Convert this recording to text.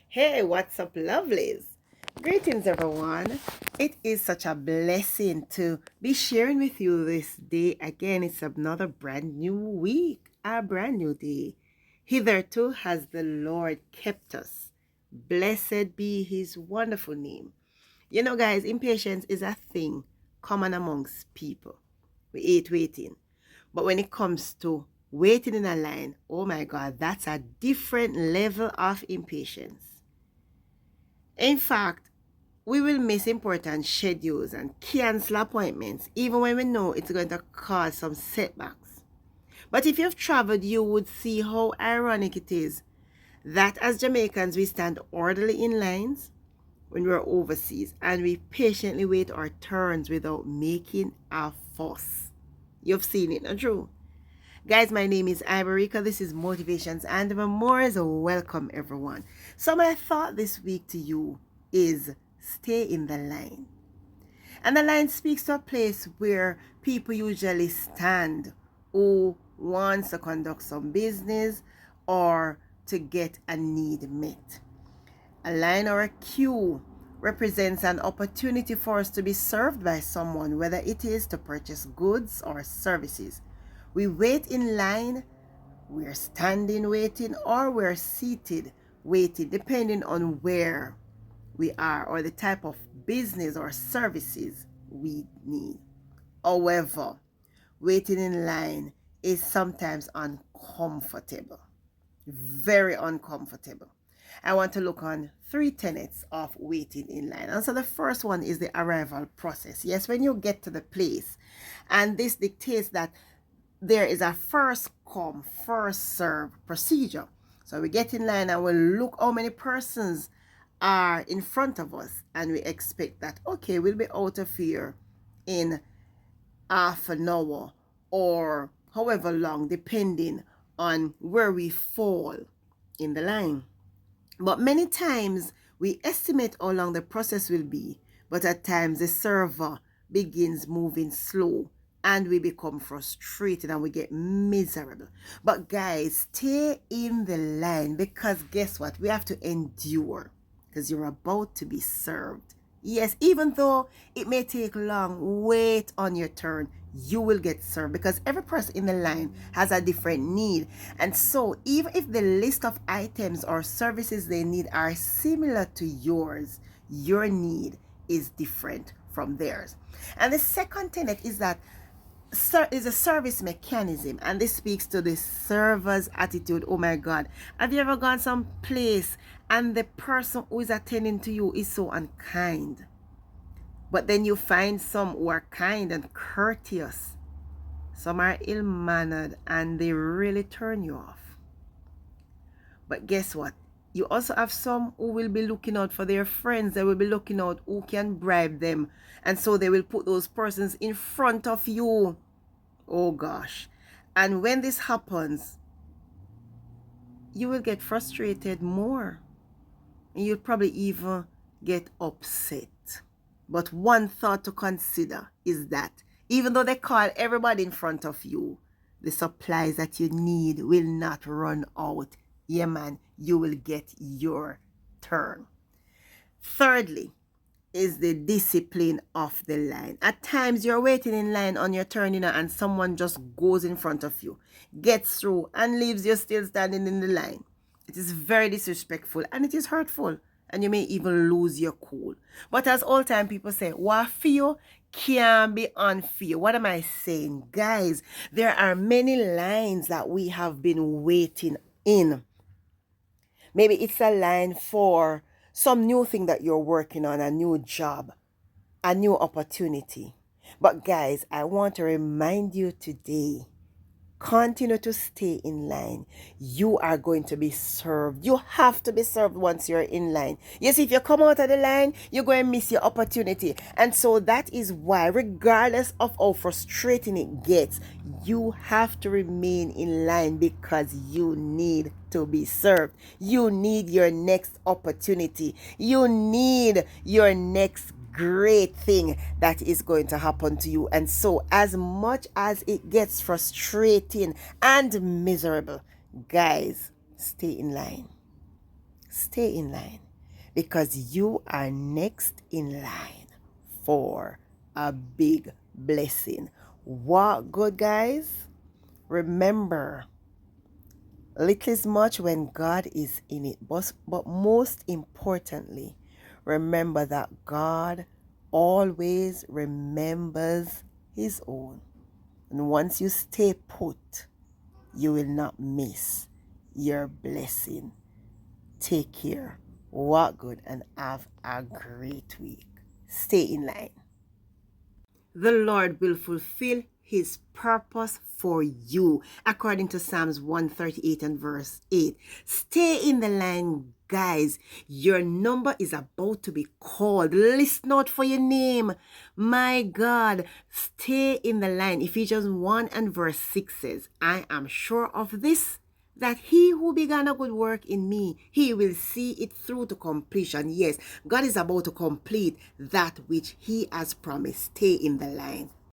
Hey, what's up, lovelies? Greetings, everyone. It is such a blessing to be sharing with you this day. Again, it's another brand new week, a brand new day. Hitherto has the Lord kept us. Blessed be his wonderful name. You know, guys, impatience is a thing common amongst people. We hate waiting. But when it comes to waiting in a line, oh my God, that's a different level of impatience. In fact, we will miss important schedules and cancel appointments even when we know it's going to cause some setbacks. But if you've traveled, you would see how ironic it is that as Jamaicans we stand orderly in lines when we're overseas and we patiently wait our turns without making a fuss. You've seen it, not true? Guys, my name is Iberica. This is Motivations and Memoirs. Welcome, everyone. So my thought this week to you is stay in the line. And the line speaks to a place where people usually stand who wants to conduct some business or to get a need met. A line or a queue represents an opportunity for us to be served by someone, whether it is to purchase goods or services. We wait in line, we're standing waiting, or we're seated waiting, depending on where we are or the type of business or services we need. However, waiting in line is sometimes uncomfortable, very uncomfortable. I want to look on 3 tenets of waiting in line. And so the first one is the arrival process. Yes, when you get to the place, and this dictates that there is a first come, first serve procedure. So we get in line and we look how many persons are in front of us, and we expect that, okay, we'll be out of here in half an hour or however long, depending on where we fall in the line. But many times we estimate how long the process will be, but at times the server begins moving slow and we become frustrated and we get miserable. But guys, stay in the line, because guess what? We have to endure, because you're about to be served. Yes, even though it may take long, wait on your turn. You will get served, because every person in the line has a different need. And so even if the list of items or services they need are similar to yours, your need is different from theirs. And the second tenet is that is a service mechanism, and this speaks to the server's attitude. Oh my God, have you ever gone some place and the person who is attending to you is so unkind, but then you find some who are kind and courteous, some are ill-mannered, and they really turn you off? But guess what? You also have some who will be looking out for their friends. They will be looking out who can bribe them. And so they will put those persons in front of you. Oh gosh. And when this happens, you will get frustrated more. And you'll probably even get upset. But one thought to consider is that even though they call everybody in front of you, the supplies that you need will not run out. Yeah, man, you will get your turn. Thirdly, is the discipline of the line. At times you're waiting in line on your turn, and someone just goes in front of you, gets through, and leaves you still standing in the line. It is very disrespectful and it is hurtful, and you may even lose your cool. But as old time people say, what fear can be unfair. What am I saying? Guys, there are many lines that we have been waiting in. Maybe it's a line for some new thing that you're working on, a new job, a new opportunity. But guys, I want to remind you today, continue to stay in line. You are going to be served. You have to be served once you're in line. Yes, if you come out of the line, you're going to miss your opportunity. And so that is why, regardless of how frustrating it gets, you have to remain in line, because you need to be served. You need your next opportunity. You need your next great thing that is going to happen to you. And so, as much as it gets frustrating and miserable, guys, stay in line. Stay in line, because you are next in line for a big blessing. What good, guys? Remember, little is much when God is in it. But most importantly, remember that God always remembers his own. And once you stay put, you will not miss your blessing. Take care. Walk good and have a great week. Stay in line. The Lord will fulfill his purpose for you, according to Psalms 138 and verse 8. Stay in the line, guys. Your number is about to be called. Listen out for your name. My God, stay in the line. Ephesians 1 and verse 6 says, I am sure of this, that he who began a good work in me, he will see it through to completion. Yes, God is about to complete that which he has promised. Stay in the line.